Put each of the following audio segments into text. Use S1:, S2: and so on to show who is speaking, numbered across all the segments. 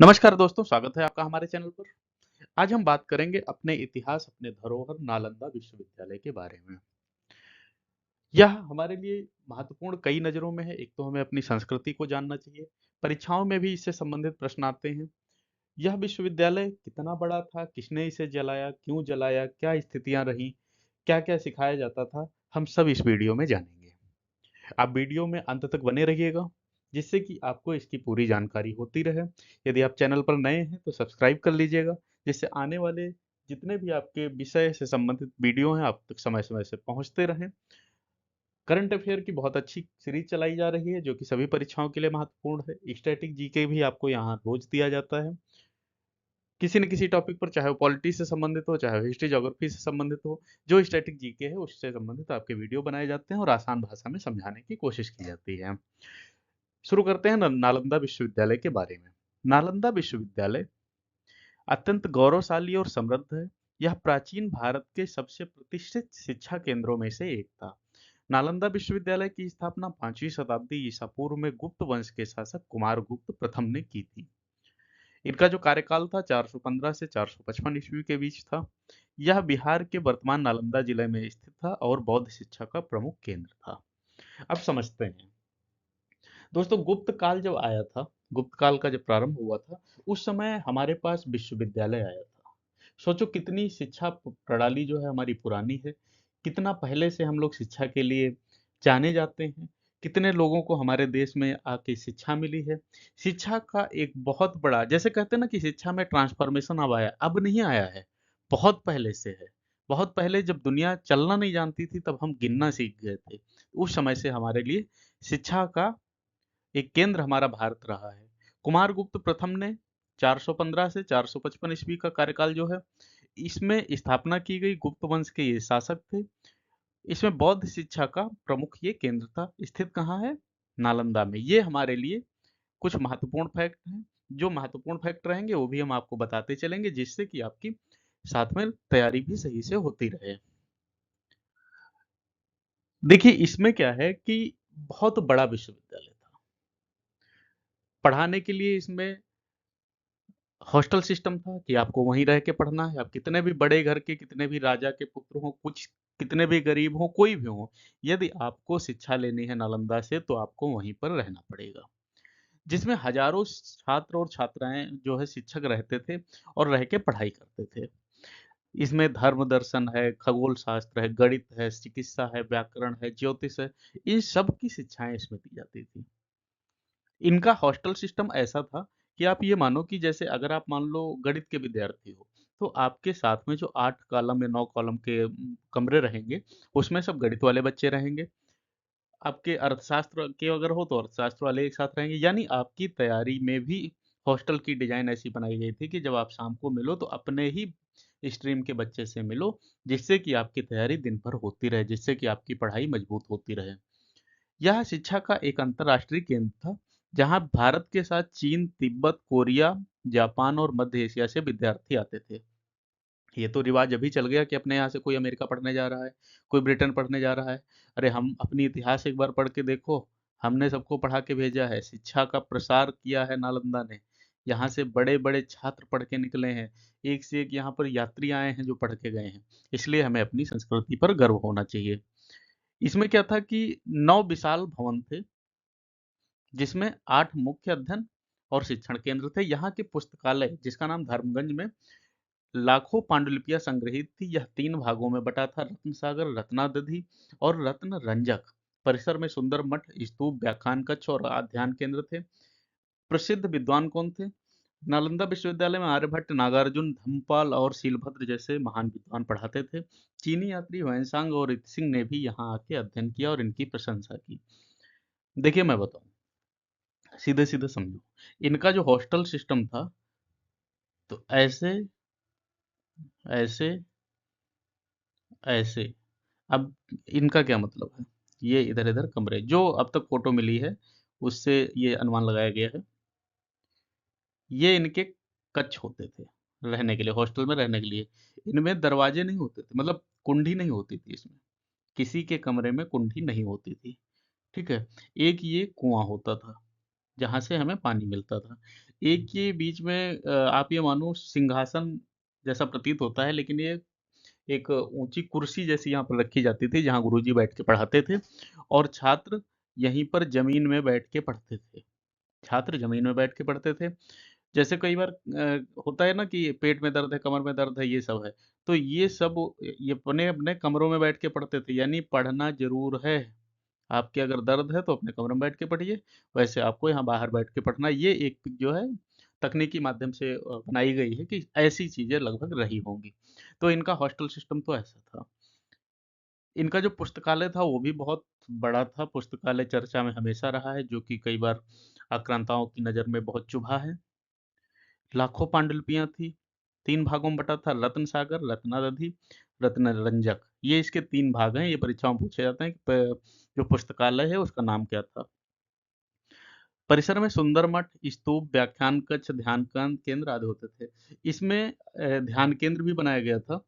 S1: नमस्कार दोस्तों, स्वागत है आपका हमारे चैनल पर। आज हम बात करेंगे अपने इतिहास, अपने धरोहर नालंदा विश्वविद्यालय के बारे में। यह हमारे लिए महत्वपूर्ण कई नज़रों में है। एक तो हमें अपनी संस्कृति को जानना चाहिए, परीक्षाओं में भी इससे संबंधित प्रश्न आते हैं। यह विश्वविद्यालय कितना बड़ा था, किसने इसे जलाया, क्यों जलाया, क्या स्थितियाँ रहीं, क्या-क्या सिखाया जाता था, हम सब इस वीडियो में जानेंगे। आप वीडियो में अंत तक बने रहिएगा, जिससे कि आपको इसकी पूरी जानकारी होती रहे। यदि आप चैनल पर नए हैं तो सब्सक्राइब कर लीजिएगा, जिससे आने वाले जितने भी आपके विषय से संबंधित वीडियो हैं आप तक समय-समय से पहुंचते रहें। करंट अफेयर की बहुत अच्छी सीरीज चलाई जा रही है, जो कि सभी परीक्षाओं के लिए महत्वपूर्ण है। स्टैटिक जीके भी आपको यहाँ रोज दिया जाता है। किसी न किसी टॉपिक पर, चाहे वो पॉलिटी से संबंधित हो, चाहे वो हिस्ट्री ज्योग्राफी से संबंधित हो, जो स्टैटिक जीके है उससे संबंधित आपके वीडियो बनाए जाते हैं और आसान भाषा में समझाने की कोशिश की जाती है। शुरू करते हैं नालंदा विश्वविद्यालय के बारे में। नालंदा विश्वविद्यालय अत्यंत गौरवशाली और समृद्ध है। यह प्राचीन भारत के सबसे प्रतिष्ठित शिक्षा केंद्रों में से एक था। नालंदा विश्वविद्यालय की स्थापना 5वीं शताब्दी ईसा पूर्व में गुप्त वंश के शासक कुमारगुप्त प्रथम ने की थी। इनका जो कार्यकाल था 415 से 455 ईस्वी के बीच था। यह बिहार के वर्तमान नालंदा जिले में स्थित था और बौद्ध शिक्षा का प्रमुख केंद्र था। अब समझते हैं दोस्तों, गुप्त काल जब आया था, गुप्त काल का जब प्रारंभ हुआ था, उस समय हमारे पास विश्वविद्यालय आया था। सोचो कितनी शिक्षा प्रणाली जो है हमारी पुरानी है, कितना पहले से हम लोग शिक्षा के लिए जाने जाते हैं, कितने लोगों को हमारे देश में आके शिक्षा मिली है। शिक्षा का एक बहुत बड़ा, जैसे कहते हैं ना कि शिक्षा में ट्रांसफॉर्मेशन अब आया, अब नहीं आया है, बहुत पहले से है। बहुत पहले जब दुनिया चलना नहीं जानती थी तब हम गिनना सीख गए थे। उस समय से हमारे लिए शिक्षा का एक केंद्र हमारा भारत रहा है। कुमारगुप्त प्रथम ने 415 से 455 ईस्वी का कार्यकाल जो है, इसमें स्थापना की गई। गुप्त वंश के ये शासक थे। इसमें बौद्ध शिक्षा का प्रमुख ये केंद्र था। स्थित कहाँ है? नालंदा में। ये हमारे लिए कुछ महत्वपूर्ण फैक्ट हैं। जो महत्वपूर्ण फैक्ट रहेंगे वो भी हम आपको बताते चलेंगे, जिससे कि आपकी साथ में तैयारी भी सही से होती रहे। देखिए इसमें क्या है कि बहुत बड़ा विश्वविद्यालय था। पढ़ाने के लिए इसमें हॉस्टल सिस्टम था कि आपको वहीं रह के पढ़ना है। आप कितने भी बड़े घर के, कितने भी राजा के पुत्र हों, कुछ कितने भी गरीब हों, कोई भी हो, यदि आपको शिक्षा लेनी है नालंदा से तो आपको वहीं पर रहना पड़ेगा। जिसमें हजारों छात्र और छात्राएं जो है शिक्षक रहते थे और रह के पढ़ाई करते थे। इसमें धर्म दर्शन है, खगोल शास्त्र है, गणित है, चिकित्सा है, व्याकरण है, ज्योतिष है, इन सब की शिक्षाएं इसमें दी जाती थी। इनका हॉस्टल सिस्टम ऐसा था कि आप ये मानो कि जैसे अगर आप मान लो गणित के विद्यार्थी हो, तो आपके साथ में जो 8 कॉलम या 9 कॉलम के कमरे रहेंगे, उसमें सब गणित वाले बच्चे रहेंगे। आपके अर्थशास्त्र के अगर हो तो अर्थशास्त्र वाले एक साथ रहेंगे। यानी आपकी तैयारी में भी हॉस्टल की डिज़ाइन ऐसी बनाई गई थी कि जब आप शाम को मिलो तो अपने ही स्ट्रीम के बच्चे से मिलो, जिससे कि आपकी तैयारी दिन भर होती रहे, जिससे कि आपकी पढ़ाई मजबूत होती रहे। यह शिक्षा का एक अंतर्राष्ट्रीय केंद्र था, जहां भारत के साथ चीन, तिब्बत, कोरिया, जापान और मध्य एशिया से विद्यार्थी आते थे। ये तो रिवाज अभी चल गया कि अपने यहाँ से कोई अमेरिका पढ़ने जा रहा है, कोई ब्रिटेन पढ़ने जा रहा है। अरे हम अपनी इतिहास एक बार पढ़ के देखो, हमने सबको पढ़ा के भेजा है, शिक्षा का प्रसार किया है नालंदा ने। यहाँ से बड़े-बड़े छात्र पढ़ के निकले हैं, एक से एक यहाँ पर यात्री आए हैं जो पढ़ के गए हैं। इसलिए हमें अपनी संस्कृति पर गर्व होना चाहिए। इसमें क्या था कि 9 विशाल भवन थे, जिसमें 8 मुख्य अध्ययन और शिक्षण केंद्र थे। यहाँ के पुस्तकालय, जिसका नाम धर्मगंज में लाखों पांडुलिपियां संग्रहित थी। यह 3 भागों में बटा था: रत्न सागर, रत्नादधि और रत्न रंजक। परिसर में सुंदर मठ, स्तूप, व्याख्यान कक्ष और ध्यान केंद्र थे। प्रसिद्ध विद्वान कौन थे? नालंदा विश्वविद्यालय में आर्यभट्ट, नागार्जुन, धम्मपाल और शीलभद्र जैसे महान विद्वान पढ़ाते थे। चीनी यात्री हुएनसांग और इत्सिंग ने भी यहाँ आके अध्ययन किया और इनकी प्रशंसा की। देखिए मैं बताऊं, सीधे सीधे समझो। इनका जो हॉस्टल सिस्टम था, तो ऐसे ऐसे ऐसे, अब इनका क्या मतलब है? ये इधर-इधर कमरे, जो अब तक फ़ोटो मिली है, उससे ये अनुमान लगाया गया है। ये इनके कक्ष होते थे, रहने के लिए, हॉस्टल में रहने के लिए। इनमें दरवाजे नहीं होते थे, मतलब कुंडी नहीं होती थी इसमें। किसी के कमरे में कुंडी नहीं होती थी, ठीक है? एक ये कुआँ होता था, जहाँ से हमें पानी मिलता था। एक ये बीच में आप ये मानो सिंहासन जैसा प्रतीत होता है, लेकिन ये एक ऊँची कुर्सी जैसी यहाँ पर रखी जाती थी, जहाँ गुरुजी बैठ के पढ़ाते थे और छात्र यहीं पर ज़मीन में बैठ के पढ़ते थे। छात्र ज़मीन में बैठ के पढ़ते थे। जैसे कई बार होता है ना कि पेट में दर्द है, कमर में दर्द है, ये सब है। तो ये सब ये अपने-अपने कमरों में बैठ के पढ़ते थे, यानी पढ़ना ज़रूर है। आपके अगर दर्द है तो अपने कमरे में बैठ के पढ़िए, वैसे आपको यहाँ बाहर बैठ के पढ़ना है। ये एक जो है तकनीकी माध्यम से बनाई गई है कि ऐसी चीज़ें लगभग रही होंगी। तो इनका हॉस्टल सिस्टम तो ऐसा था। इनका जो पुस्तकालय था वो भी बहुत बड़ा था, पुस्तकालय चर्चा में हमेशा रहा है, जो कि कई बार आक्रांताओं की नज़र में बहुत चुभा है। लाखों पांडुलिपियाँ थी, 3 भागों में बँटा था, रत्न सागर, रत्नादधि, रत्नरंजक। ये इसके 3 भाग हैं, ये परीक्षाओं में पूछे जाते हैं कि प जो पुस्तकालय है उसका नाम क्या था? परिसर में सुंदर मठ, स्तूप, व्याख्यान कक्ष, ध्यान केंद्र आदि होते थे। इसमें ध्यान केंद्र भी बनाया गया था।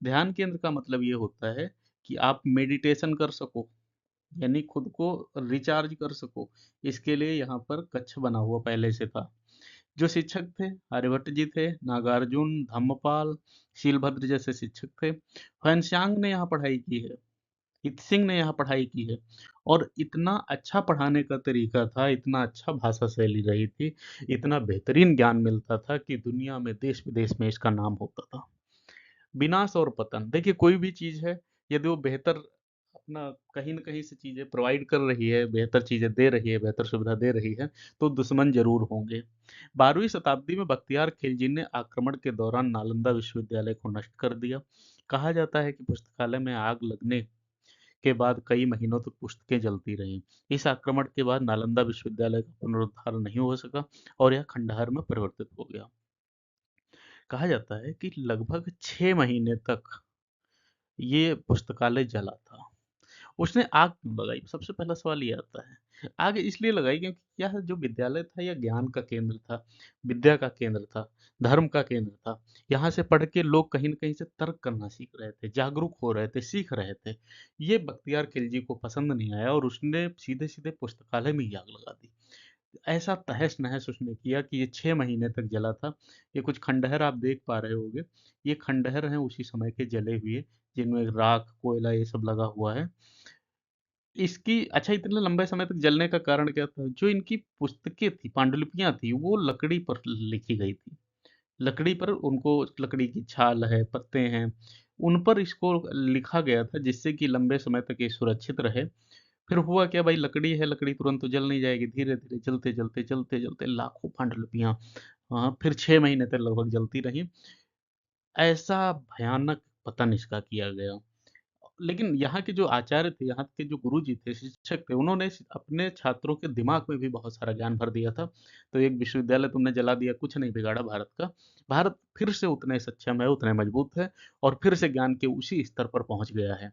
S1: ध्यान केंद्र का मतलब ये होता है कि आप मेडिटेशन कर सको, यानी खुद को रिचार्ज कर सको। इसके लिए यहाँ पर कक्ष बना हुआ पहले से था। जो शिक्षक थे, आर्यभट्ट जी थे, नागार्जुन, धम्मपाल, शीलभद्र जैसे शिक्षक थे। ह्वेनसांग ने यहाँ पढ़ाई की है। इत सिंह ने यहाँ पढ़ाई की है और इतना अच्छा पढ़ाने का तरीका था, इतना अच्छा भाषा शैली रही थी, इतना बेहतरीन ज्ञान मिलता था कि दुनिया में देश-विदेश में इसका नाम होता था। विनाश और पतन, देखिए कोई भी चीज़ है, यदि वो बेहतर अपना कहीं न कहीं से चीज़ें प्रोवाइड कर रही है, बेहतर चीज़ें दे रही है, बेहतर सुविधा दे रही है, तो दुश्मन ज़रूर होंगे। 12वीं शताब्दी में बख्तियार खिलजी ने आक्रमण के दौरान नालंदा विश्वविद्यालय को नष्ट कर दिया। कहा जाता है कि पुस्तकालय में आग लगने के बाद कई महीनों तक पुस्तकें जलती रहीं। इस आक्रमण के बाद नालंदा विश्वविद्यालय का पुनरुद्धार नहीं हो सका और यह खंडहर में परिवर्तित हो गया। कहा जाता है कि लगभग 6 महीने तक ये पुस्तकालय जला था। उसने आग क्यों लगाई? सबसे पहला सवाल ये आता है। आग इसलिए लगाई क्योंकि यह जो विद्यालय था यह ज्ञान का केंद्र था, विद्या का केंद्र था, धर्म का केंद्र था। यहाँ से पढ़ के लोग कहीं न कहीं से तर्क करना सीख रहे थे, जागरूक हो रहे थे, सीख रहे थे। ये बख्तियार खिलजी को पसंद नहीं आया और उसने सीधे-सीधे पुस्तकालय में ही आग लगा दी। ऐसा तहस-नहस उसने किया कि ये 6 महीने तक जला था। ये कुछ खंडहर आप देख पा रहे होंगे। ये खंडहर हैं उसी समय के जले हुए, जिनमें राख, कोयला ये सब लगा हुआ है। इसकी अच्छा इतने लंबे समय तक जलने का कारण क्या था? जो इनकी पुस्तकें थी, पांडुलिपियाँ थी, वो लकड़ी पर लिखी गई थी। लकड़ी पर उनको लकड़ी की छाल है, पत्ते हैं, उन पर इसको लिखा गया था जिससे कि लंबे समय तक ये सुरक्षित रहे। फिर हुआ क्या भाई लकड़ी है, लकड़ी तुरंत तो जल नहीं जाएगी, धीरे-धीरे जलते-जलते, जलते-जलते लाखों पांडुलिपियाँ फिर 6 महीने तक लगभग जलती रहीं। ऐसा भयानक पतन इसका किया गया। लेकिन यहाँ के जो आचार्य थे, यहाँ के जो गुरुजी थे, शिक्षक थे, उन्होंने अपने छात्रों के दिमाग में भी बहुत सारा ज्ञान भर दिया था। तो एक विश्वविद्यालय तुमने जला दिया, कुछ नहीं बिगाड़ा भारत का। भारत फिर से उतने सक्षम है, उतने मजबूत है और फिर से ज्ञान के उसी स्तर पर पहुँच गया है।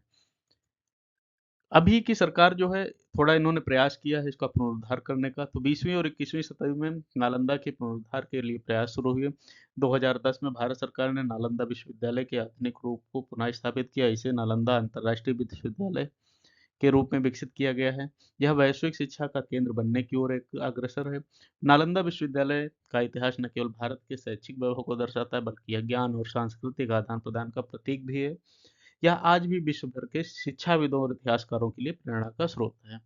S1: अभी की सरकार जो है, थोड़ा इन्होंने प्रयास किया है इसका पुनरुद्धार करने का, तो 20वीं और 21वीं शताब्दी में नालंदा के पुनरुद्धार के लिए प्रयास शुरू हुए। 2010 में भारत सरकार ने नालंदा विश्वविद्यालय के आधुनिक रूप को पुनः स्थापित किया। इसे नालंदा अंतर्राष्ट्रीय विश्वविद्यालय के रूप में विकसित किया गया है। यह वैश्विक शिक्षा का केंद्र बनने की ओर एक अग्रसर है। नालंदा विश्वविद्यालय का इतिहास न केवल भारत के शैक्षिक वैभव को दर्शाता है, बल्कि यह ज्ञान और सांस्कृतिक आदान-प्रदान का प्रतीक भी है। यह आज भी विश्व भर के शिक्षाविदों और इतिहासकारों के लिए प्रेरणा का स्रोत है।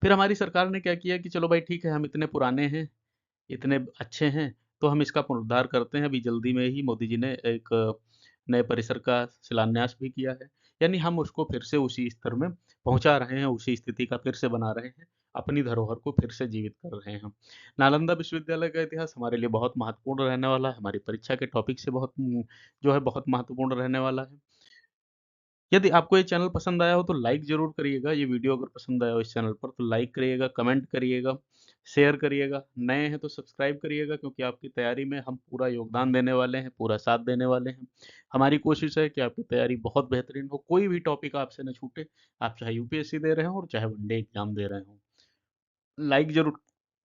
S1: फिर हमारी सरकार ने क्या किया कि चलो भाई ठीक है, हम इतने पुराने हैं, इतने अच्छे हैं, तो हम इसका पुनरुद्धार करते हैं। अभी जल्दी में ही मोदी जी ने एक नए परिसर का शिलान्यास भी किया है। यानी हम उसको फिर से उसी स्तर में पहुँचा रहे हैं, उसी स्थिति का फिर से बना रहे हैं, अपनी धरोहर को फिर से जीवित कर रहे हैं। नालंदा विश्वविद्यालय का इतिहास हमारे लिए बहुत महत्वपूर्ण रहने वाला है, हमारी परीक्षा के टॉपिक से बहुत जो है बहुत महत्वपूर्ण रहने वाला है। यदि आपको ये चैनल पसंद आया हो तो लाइक ज़रूर करिएगा। ये वीडियो अगर पसंद आया हो इस चैनल पर तो लाइक करिएगा, कमेंट करिएगा, शेयर करिएगा। नए हैं तो सब्सक्राइब करिएगा क्योंकि आपकी तैयारी में हम पूरा योगदान देने वाले हैं, पूरा साथ देने वाले हैं। हमारी कोशिश है कि आपकी तैयारी बहुत बेहतरीन हो, कोई भी टॉपिक आपसे ना छूटे। आप चाहे यूपीएससी दे रहे हों और चाहे वनडे एग्ज़ाम दे रहे हों। लाइक ज़रूर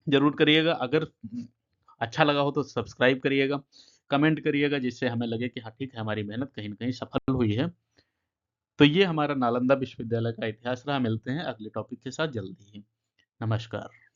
S1: ज़रूर करिएगा। अगर अच्छा लगा हो तो सब्सक्राइब करिएगा, कमेंट करिएगा जिससे हमें लगे कि हाँ ठीक है, हमारी मेहनत कहीं न कहीं सफल हुई है। तो ये हमारा नालंदा विश्वविद्यालय का इतिहास रहा। मिलते हैं अगले टॉपिक के साथ जल्दी ही। नमस्कार।